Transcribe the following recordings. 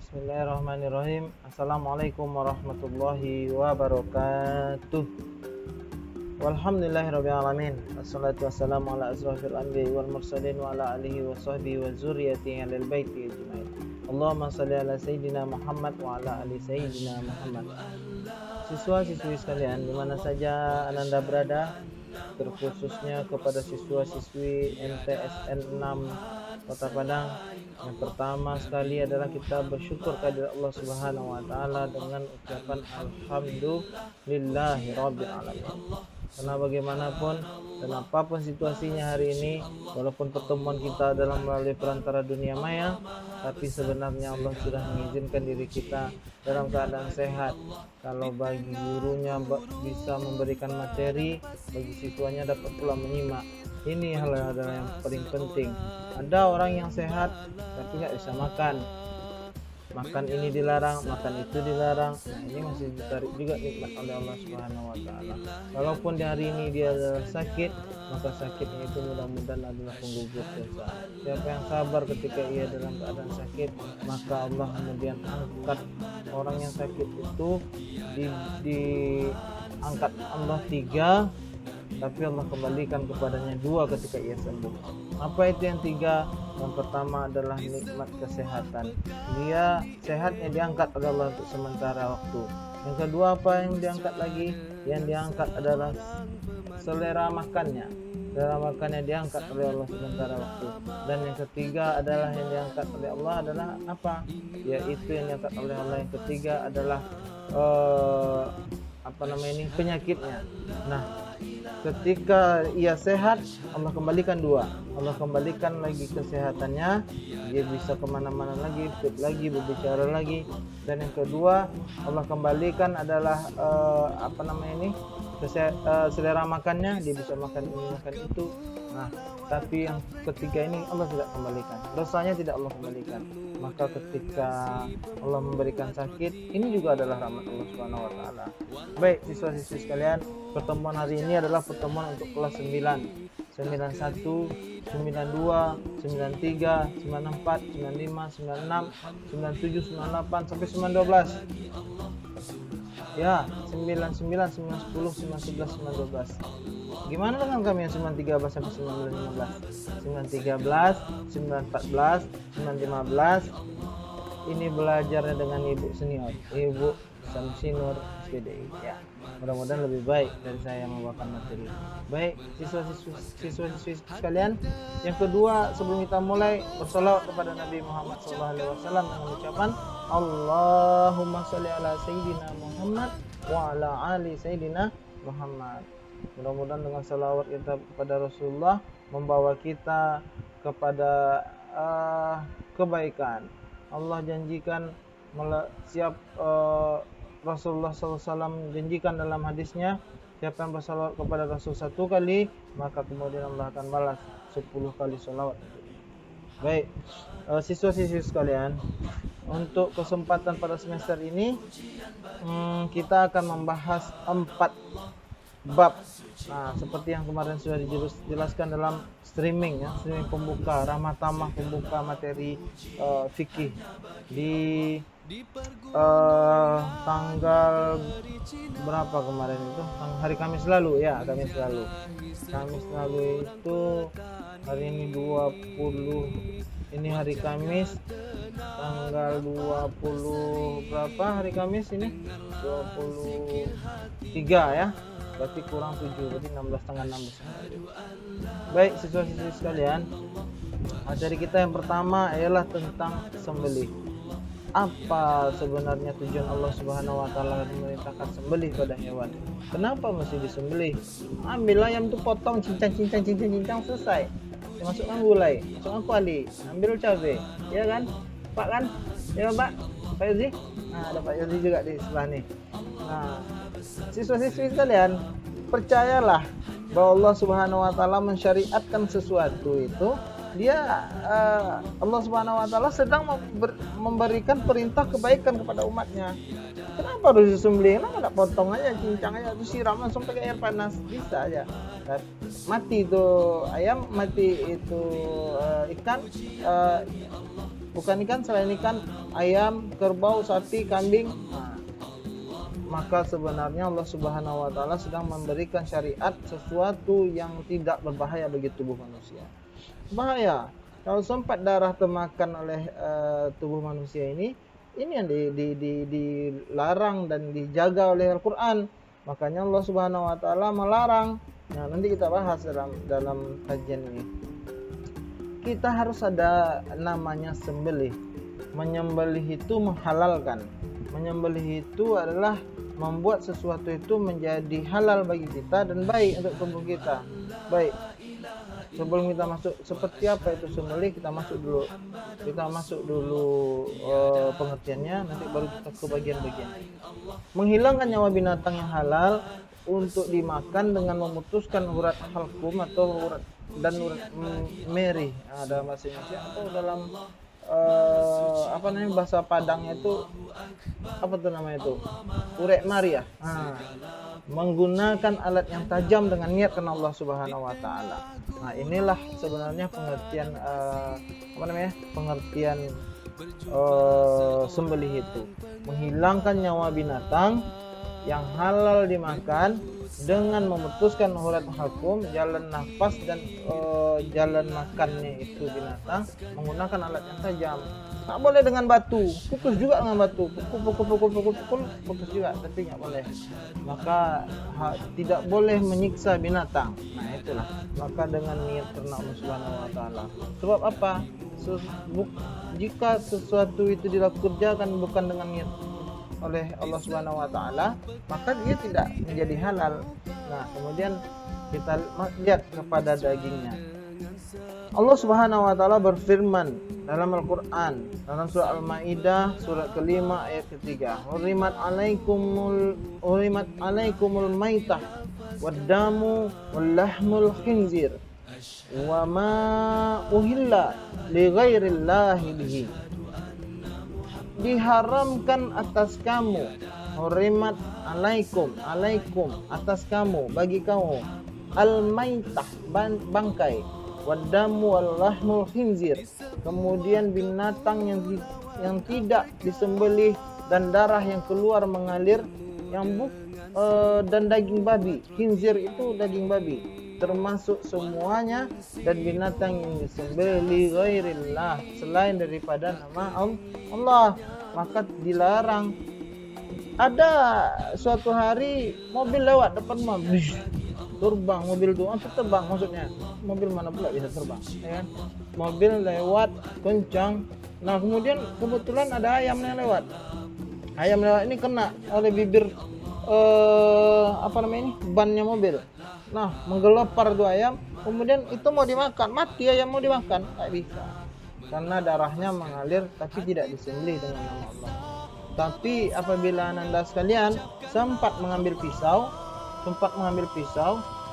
Bismillahirrahmanirrahim. Assalamualaikum warahmatullahi wabarakatuh. Walhamdulillahirabbil alamin. Wassalatu wassalamu ala asrofil anbiya'i wal mursalin wa ala alihi wa sahbihi wa dzurriyyatihi alal baiti ajmain. Allahumma shalli ala sayyidina Muhammad wa ala ali sayyidina Muhammad. Siswa-siswi sekalian, di mana saja Ananda berada, terkhususnya kepada siswa-siswi MTSN 6 Kota Padang. Yang pertama sekali adalah kita bersyukur kehadirat Allah Subhanahu wa taala dengan ucapan alhamdulillahirabbil alamin. Karena bagaimanapun dan apapun situasinya hari ini, walaupun pertemuan kita adalah melalui perantara dunia maya, tapi sebenarnya Allah sudah mengizinkan diri kita dalam keadaan sehat. Kalau bagi gurunya bisa memberikan materi, bagi siswanya dapat pula menyimak. Ini hal adalah yang paling penting. Ada orang yang sehat tapi nggak bisa makan ini dilarang, makan itu dilarang. Nah, ini masih ditarik juga nikmat oleh Allah Subhanahu wa taala. Walaupun di hari ini dia adalah sakit, maka sakitnya itu mudah-mudahan adalah penggugur dosa. Siapa yang sabar ketika ia dalam keadaan sakit, maka Allah kemudian angkat orang yang sakit itu diangkat Allah 3, tapi Allah kembalikan kepadanya 2 ketika ia sembuh. Apa itu yang 3? Yang pertama adalah nikmat kesehatan. Dia sehatnya diangkat oleh Allah untuk sementara waktu. Yang kedua, apa yang diangkat lagi? Yang diangkat adalah selera makannya. Selera makannya diangkat oleh Allah sementara waktu. Dan yang ketiga adalah yang diangkat oleh Allah adalah apa? Yaitu yang diangkat oleh Allah yang ketiga adalah penyakitnya. Nah, ketika ia sehat, Allah kembalikan 2. Allah kembalikan lagi kesehatannya, dia bisa kemana-mana lagi, fit lagi, berbicara lagi. Dan yang kedua, Allah kembalikan adalah selera makannya, dia bisa makan ini, makan itu. Nah, tapi yang ketiga ini Allah tidak kembalikan, dosanya tidak Allah kembalikan. Maka ketika Allah memberikan sakit, ini juga adalah rahmat Allah Subhanahu wa taala. Baik siswa-siswi sekalian, pertemuan hari ini adalah pertemuan untuk kelas 9, 91, 92, 93, 94, 95, 96, 97, 98 sampai 912. Ya, 99, 910, 911, 912. Gimana dengan kami yang 913 sampai 915? 913, 914, 915. Ini belajarnya dengan ibu senior, Ibu Samsinur SPDI. Ya, mudah-mudahan lebih baik dari saya yang membawakan materi. Baik, siswa-siswi sekalian, yang kedua sebelum kita mulai bersolawat kepada Nabi Muhammad SAW dengan ucapan Allahumma sholli ala sayyidina Muhammad wa ala ali sayyidina Muhammad. Mudah-mudahan dengan salawat kita kepada Rasulullah membawa kita kepada kebaikan. Allah janjikan Rasulullah SAW janjikan dalam hadisnya, siapa yang bersalawat kepada Rasul 1 kali, maka kemudian Allah akan balas 10 kali salawat. Baik, siswa-siswi sekalian, untuk kesempatan pada semester ini kita akan membahas 4 bab. Nah, seperti yang kemarin sudah dijelaskan dalam streaming pembuka, ramah tamah pembuka materi fikih di tanggal berapa kemarin itu? Hari Kamis lalu ya, Kamis lalu itu, hari ini 20, ini hari Kamis tanggal 20 berapa hari Kamis ini? 23 ya. Berarti kurang 7, berarti 16 tanggal 16. Baik siswa-siswi sekalian, materi kita yang pertama ialah tentang sembelih. Apa sebenarnya tujuan Allah Subhanahu wa taala memerintahkan sembelih pada hewan? Kenapa mesti disembelih? Ambil ayam tuh, potong, cincang, selesai. Masukkan gulai, masukkan kuali, ambil cabai, ya kan? Pak kan? Ya Pak Yozi? Nah, ada Pak Yozi juga di sebelah nih. Nah, siswa-siswi sekalian, percayalah bahwa Allah Subhanahu wa taala mensyariatkan sesuatu itu, Allah Subhanahu wa taala sedang memberikan perintah kebaikan kepada umatnya. Kenapa harus disembelih? Kenapa nggak potong aja, cincang aja, terus siram langsung pakai air panas, bisa aja. Mati itu ayam, mati itu ikan, bukan ikan, selain ikan, ayam, kerbau, sapi, kambing. Nah, maka sebenarnya Allah Subhanahu wa taala sedang memberikan syariat sesuatu yang tidak berbahaya bagi tubuh manusia. Bahaya kalau sempat darah termakan oleh tubuh manusia ini yang dilarang dan dijaga oleh Al-Qur'an. Makanya Allah Subhanahu wa taala melarang. Nah, nanti kita bahas dalam kajian ini. Kita harus ada namanya sembelih. Menyembelih itu menghalalkan. Menyembelih itu adalah membuat sesuatu itu menjadi halal bagi kita dan baik untuk tubuh kita. Baik. Sebelum kita masuk seperti apa itu sembelih, kita masuk dulu pengertiannya, nanti baru kita ke bagian-bagian. Menghilangkan nyawa binatang yang halal untuk dimakan dengan memutuskan urat halkum atau urat merih, dalam bahasa Indonesia, atau dalam bahasa Padangnya itu urek mari ya. Menggunakan alat yang tajam dengan niat karena Allah Subhanahu wa taala. Nah, inilah sebenarnya pengertian sembelih itu. Menghilangkan nyawa binatang yang halal dimakan dengan memutuskan urat halkum, jalan nafas dan jalan makannya itu binatang menggunakan alat yang tajam. Tak boleh dengan batu, putus juga dengan batu, pukul putus juga, tapi nggak boleh. Maka tidak boleh menyiksa binatang. Nah, itulah. Maka dengan niat karena Allah Subhanahu wa taala. Sebab apa? Jika sesuatu itu dilakukan bukan dengan niat oleh Allah Subhanahu wa taala, maka dia tidak menjadi halal. Nah, kemudian kita lihat kepada dagingnya. Allah Subhanahu wa taala berfirman dalam Al-Qur'an dalam surah Al-Maidah surat ke-5 ayat ke-3, "Hurimat alaikumul maitah wad-damu wal-lahmul khinzir wa ma uhilla li ghairillahi bihi." Diharamkan atas kamu, hurimat alaikum atas kamu, bagi kamu, al-maitah bangkai, wadamu wal-lahmul khinzir, kemudian binatang yang tidak disembelih dan darah yang keluar mengalir, dan daging babi. Khinzir itu daging babi, termasuk semuanya, dan binatang yang disembelih li ghairillah, selain daripada nama Allah, maka dilarang. Ada suatu hari mobil lewat depan rumah, terbang mobil itu, terbang maksudnya mobil mana pula bisa terbang, ya kan? Mobil lewat kencang. Nah, kemudian kebetulan ada ayam yang lewat. Ayam lewat ini kena oleh bibir bannya mobil. Nah, menggelepar dua ayam, kemudian itu mau dimakan, mati ayam mau dimakan, tak bisa. Karena darahnya mengalir tapi tidak disembelih dengan nama Allah. Tapi apabila Anda sekalian sempat mengambil pisau,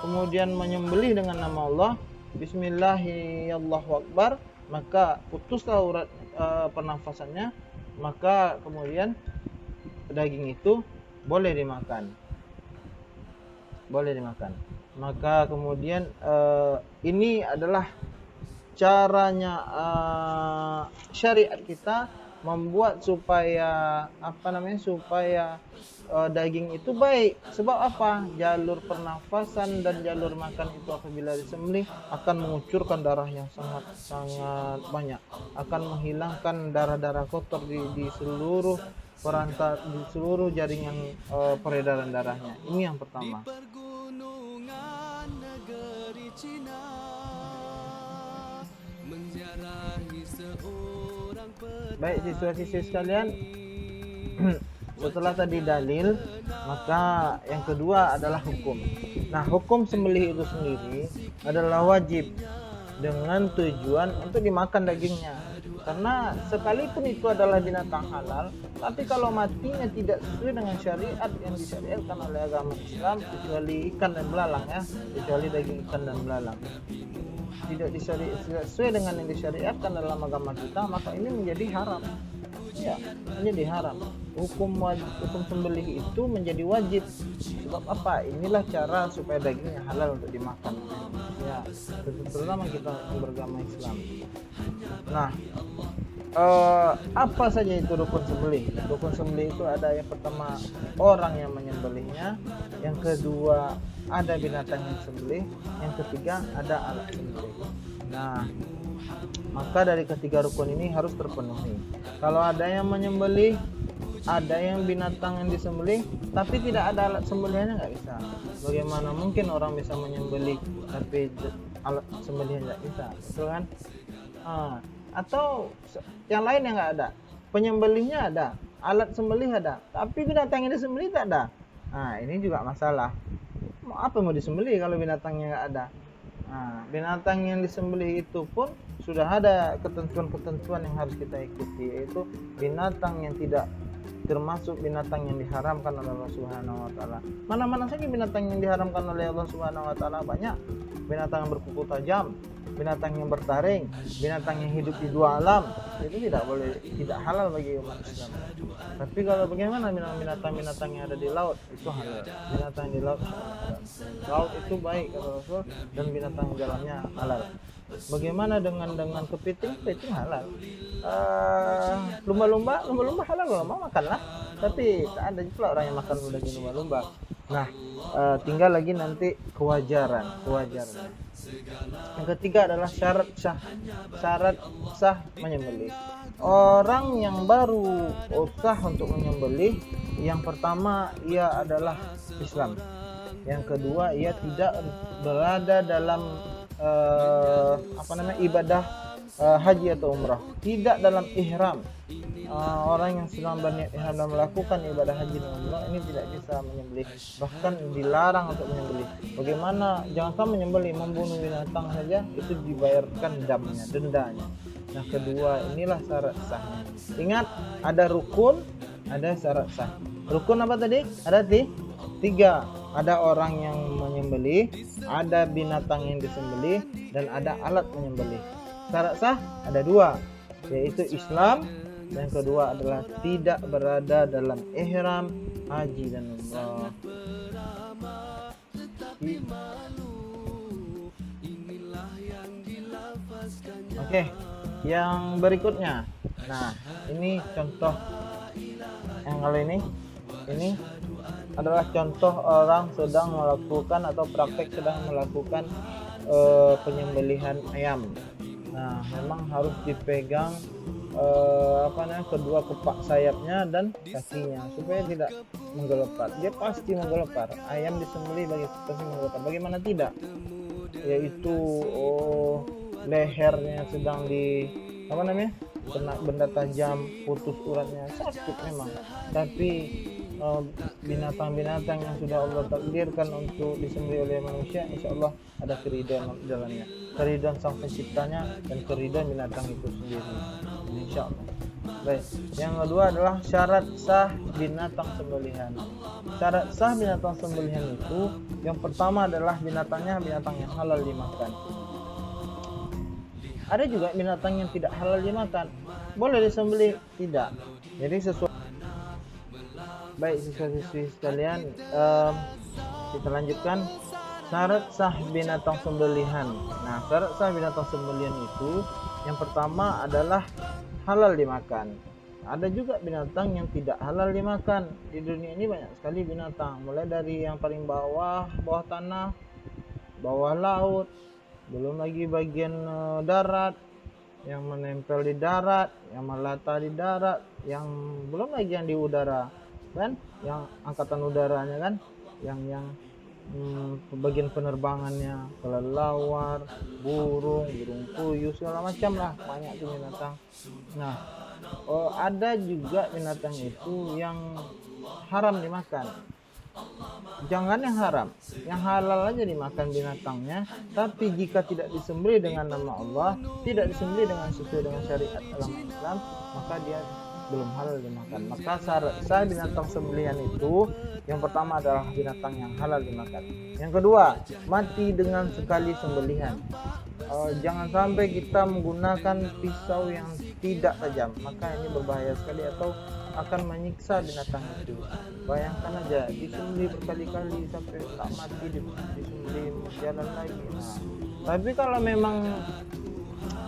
kemudian menyembelih dengan nama Allah, Bismillahirrahmanirrahim, maka putuslah urat pernafasannya, maka kemudian daging itu boleh dimakan. Maka kemudian ini adalah caranya syariat kita membuat supaya daging itu baik. Sebab apa? Jalur pernafasan dan jalur makan itu apabila disembelih akan mengucurkan darah yang sangat banyak, akan menghilangkan darah-darah kotor di seluruh jaringan peredaran darahnya. Ini yang pertama. Baik, siswa-siswi sekalian, setelah tadi dalil, maka yang kedua adalah hukum. Nah, hukum sembelih itu sendiri adalah wajib dengan tujuan untuk dimakan dagingnya. Karena sekalipun itu adalah binatang halal, tapi kalau matinya tidak sesuai dengan syariat yang disyariatkan oleh agama Islam, kecuali ikan dan belalang, ya, kecuali daging ikan dan belalang, tidak sesuai dengan yang disyariatkan dalam agama kita, maka ini menjadi haram. Ya, menjadi haram. Hukum sembelih itu menjadi wajib. Sebab apa? Inilah cara supaya dagingnya halal untuk dimakan. Ya, terutama kita beragama Islam. Nah, apa saja itu rukun sembelih? Rukun sembelih itu ada yang pertama orang yang menyembelihnya, yang kedua ada binatang yang sembelih, yang ketiga ada alat sembelih. Nah, maka dari ketiga rukun ini harus terpenuhi. Kalau ada yang menyembelih, ada yang binatang yang disembelih, tapi tidak ada alat sembelihannya, nggak bisa. Bagaimana mungkin orang bisa menyembelih tapi alat sembelihan nggak bisa, betul kan? Atau yang lain yang nggak ada, penyembelihnya ada, alat sembelih ada, tapi binatang yang disembelih tak ada. Nah, ini juga masalah. Apa mau disembelih kalau binatangnya nggak ada? Nah, binatang yang disembelih itu pun sudah ada ketentuan-ketentuan yang harus kita ikuti, yaitu binatang yang tidak termasuk binatang yang diharamkan oleh Allah Subhanahu wa taala. Mana-mana saja binatang yang diharamkan oleh Allah Subhanahu wa taala banyak. Binatang yang berkuku tajam, binatang yang bertaring, binatang yang hidup di dua alam, itu tidak halal bagi umat Islam. Tapi kalau bagaimana binatang-binatang yang ada di laut, itu halal. Binatang di laut itu baik kata Rasul, dan binatang di dalamnya halal. Bagaimana dengan kepiting halal. Lumba-lumba halal, lumba makanlah. Tapi tak ada pula orang yang makan daging lumba-lumba. Nah, tinggal lagi nanti kewajaran. Yang ketiga adalah syarat sah menyembelih. Orang yang baru sah untuk menyembelih, yang pertama ia adalah Islam. Yang kedua, ia tidak berada dalam ibadah haji atau umrah, tidak dalam ihram. Orang yang sedang berniat ihram dan melakukan ibadah haji dan umrah ini tidak bisa menyembelih, bahkan dilarang untuk menyembelih. Bagaimana? Jangan menyembelih, membunuh binatang saja itu dibayarkan dendanya. Nah, kedua inilah syarat sahnya. Ingat, ada rukun, ada syarat sah. Rukun apa tadi? Ada tiga. Ada orang yang menyembelih, ada binatang yang disembelih, dan ada alat menyembelih. Syarat sah ada dua, yaitu Islam, dan kedua adalah tidak berada dalam ihram haji dan umrah. Oke, yang berikutnya. Nah, ini contoh yang kali ini adalah contoh orang sedang melakukan atau praktek sedang melakukan penyembelihan ayam. Nah, memang harus dipegang kedua kepak sayapnya dan kakinya supaya tidak menggelepar. Dia pasti menggelepar. Ayam disembelih pasti menggelepar. Bagaimana tidak? Yaitu lehernya sedang kena benda tajam, putus uratnya, sakit memang. Tapi binatang-binatang yang sudah Allah takdirkan untuk disembelih oleh manusia, insya Allah ada keridhaan dalamnya, keridhaan sang penciptanya dan keridhaan binatang itu sendiri, insya Allah. Baik, yang kedua adalah syarat sah binatang sembelihan. Syarat sah binatang sembelihan itu yang pertama adalah binatangnya binatang yang halal dimakan. Ada juga binatang yang tidak halal dimakan, boleh disembelih tidak. Jadi Baik siswa-siswi sekalian, kita lanjutkan syarat sah binatang sembelihan. Nah, syarat sah binatang sembelihan itu yang pertama adalah halal dimakan. Ada juga binatang yang tidak halal dimakan. Di dunia ini banyak sekali binatang, mulai dari yang paling bawah tanah, bawah laut, belum lagi bagian darat, yang menempel di darat, yang melata di darat, yang belum lagi yang di udara. Kan yang angkatan udaranya kan, yang bagian penerbangannya, kelelawar, burung puyuh, segala macam lah, banyak tuh binatang. Nah, ada juga binatang itu yang haram dimakan. Jangan yang haram, yang halal aja dimakan binatangnya. Tapi jika tidak disembelih dengan nama Allah, tidak disembelih sesuai dengan syariat agama Islam, maka dia belum halal dimakan. Maka syarat sah binatang sembelihan itu yang pertama adalah binatang yang halal dimakan. Yang kedua, mati dengan sekali sembelihan. Jangan sampai kita menggunakan pisau yang tidak tajam, maka ini berbahaya sekali atau akan menyiksa binatang itu. Bayangkan aja disembelih berkali-kali sampai tak mati, disembelih jalan lagi. Nah, tapi kalau memang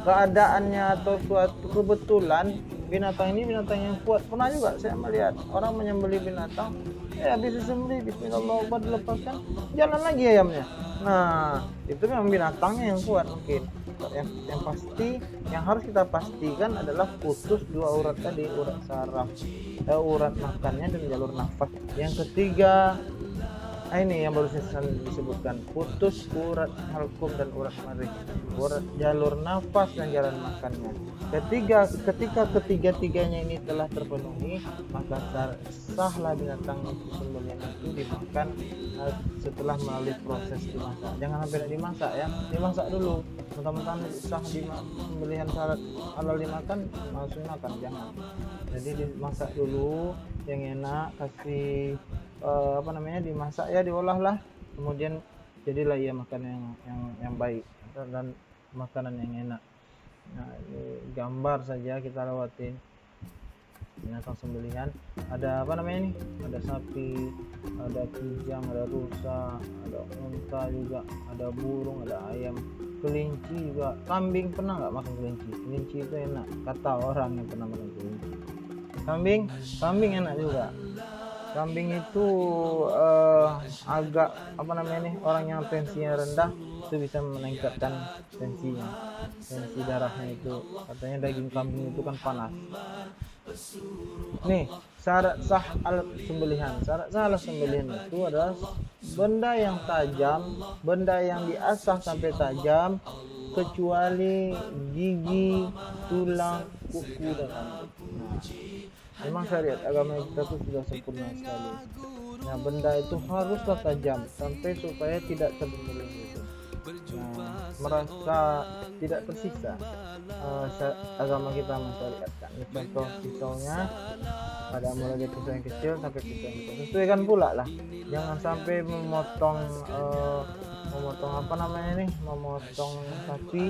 keadaannya atau suatu kebetulan binatang ini binatang yang kuat, pernah juga saya melihat orang menyembelih binatang, habis disembelih bismillah dilepaskan, jalan lagi ayamnya. Nah, itu memang binatangnya yang kuat mungkin. Yang pasti, yang harus kita pastikan adalah putus dua urat tadi, urat saraf, urat makannya dan jalur nafas. Yang ketiga, ini yang baru saya disebutkan, putus urat halkum dan urat marih, urat jalur nafas dan jalan makannya. Ketika ketiga-tiganya ini telah terpenuhi, maka sahlah binatang sembelihan itu dimakan setelah melalui proses dimasak. Jangan sampai dimasak ya, dimasak dulu. Mentang-mentang sah di sembelihan syarat halal dimakan, langsung makan, jangan. Jadi dimasak dulu yang enak, kasih dimasak ya, diolah lah, kemudian jadilah ia makan yang baik dan makanan yang enak. Nah, ini gambar saja kita lewatin binatang sembelihan. Ada ada sapi, ada kijang, ada rusa, ada unta juga, ada burung, ada ayam, kelinci juga, kambing. Pernah nggak makan kelinci? Kelinci itu enak, kata orang yang pernah makan kelinci. Kambing enak juga. Kambing itu agak orang yang tensinya rendah itu bisa meningkatkan tensi darahnya. Itu katanya daging kambing itu kan panas. Nih, syarat sah alat sembelihan. Syarat sah alat sembelihan itu adalah benda yang tajam, benda yang diasah sampai tajam, kecuali gigi, tulang, kuku dan rambut. Memang syariat agama kita itu sudah sempurna sekali. Nah, benda itu haruslah tajam sampai supaya tidak tersembelih itu. Nah, merasa tidak tersiksa. Agama kita mensyariatkan. Ini contoh pisaunya, ada mulai dari pisau yang kecil sampai pisau yang besar. Sesuaikan pula lah. Jangan sampai memotong memotong sapi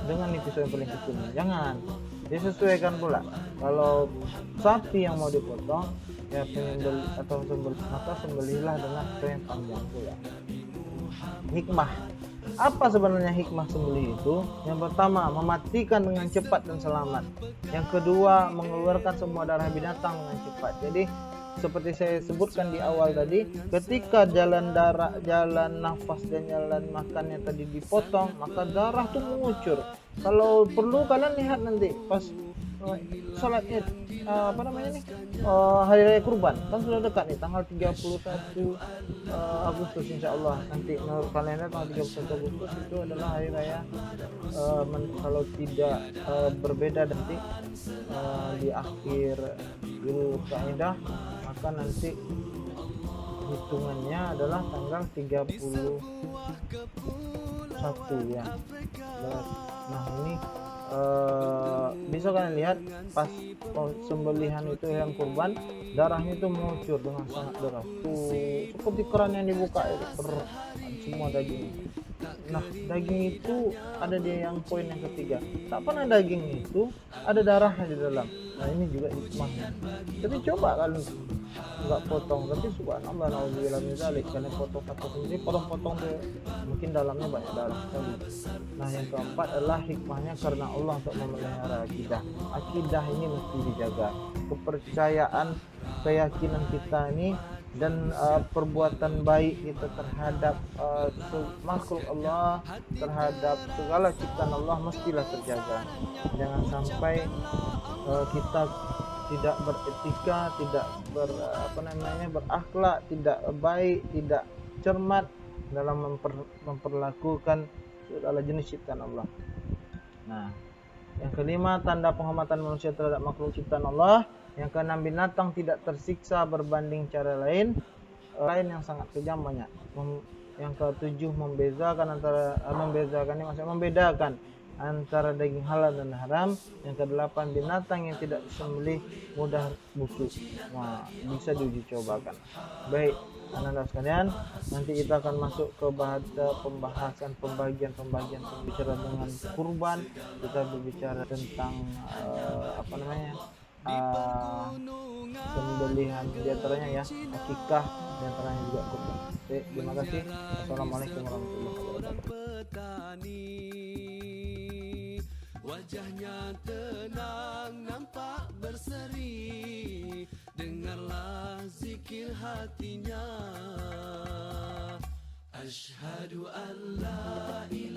dengan pisau yang paling kecil. Jangan. Disesuaikan pula. Kalau sapi yang mau dipotong, ya penyembelih atau maka sembelihlah dengan pisau yang panjang pula. Hikmah. Apa sebenarnya hikmah sembelih itu? Yang pertama, mematikan dengan cepat dan selamat. Yang kedua, mengeluarkan semua darah binatang dengan cepat. Jadi seperti saya sebutkan di awal tadi, ketika jalan nafas dan jalan makannya tadi dipotong, maka darah tuh mengucur. Kalau perlu kalian lihat nanti pas sholat Id, hari raya kurban kan sudah dekat nih, tanggal 31 Agustus insyaallah. Nanti menurut kalender tanggal 31 Agustus itu adalah hari raya, kalau tidak berbeda nanti di akhir Dzulqa'dah, maka nanti hitungannya adalah tanggal 31 ya. Nah, ini bisa kalian lihat pas sembelihan itu yang kurban, darahnya itu mengucur dengan sangat deras tuh, seperti keran yang dibuka itu, semua daging. Nah, daging itu ada dia yang poin yang ketiga, tak pernah daging itu ada darahnya di dalam. Nah, ini juga hikmahnya. Jadi coba kalian nggak potong, tapi subhanallah, nauzubillah min dzalik, kalian potong satu sendiri, potong tuh mungkin dalamnya banyak darah sekali. Nah, yang keempat adalah hikmahnya karena Allah untuk memelihara akidah ini mesti dijaga. Kepercayaan, keyakinan kita ini dan perbuatan baik kita terhadap makhluk Allah, terhadap segala ciptaan Allah mestilah terjaga. Jangan sampai kita tidak beretika, tidak berakhlak, tidak baik, tidak cermat dalam memperlakukan segala jenis ciptaan Allah. Nah, yang kelima, tanda penghormatan manusia terhadap makhluk ciptaan Allah. Yang keenam, binatang tidak tersiksa berbanding cara lain yang sangat kejam banyak. Yang ketujuh, membedakan antara daging halal dan haram. Yang kedelapan, binatang yang tidak disembelih mudah busuk. Nah, bisa diuji cobakan. Baik, anak-anak sekalian, nanti kita akan masuk ke pembahasan pembagian berbicara dengan kurban. Kita berbicara tentang sembelihan diantaranya ya, akikah diantaranya juga kurban. Oke, terima kasih. Assalamualaikum warahmatullahi wabarakatuh. Wajahnya tenang, nampak berseri. Dengarlah zikir hatinya. Asyhadu an la ilaha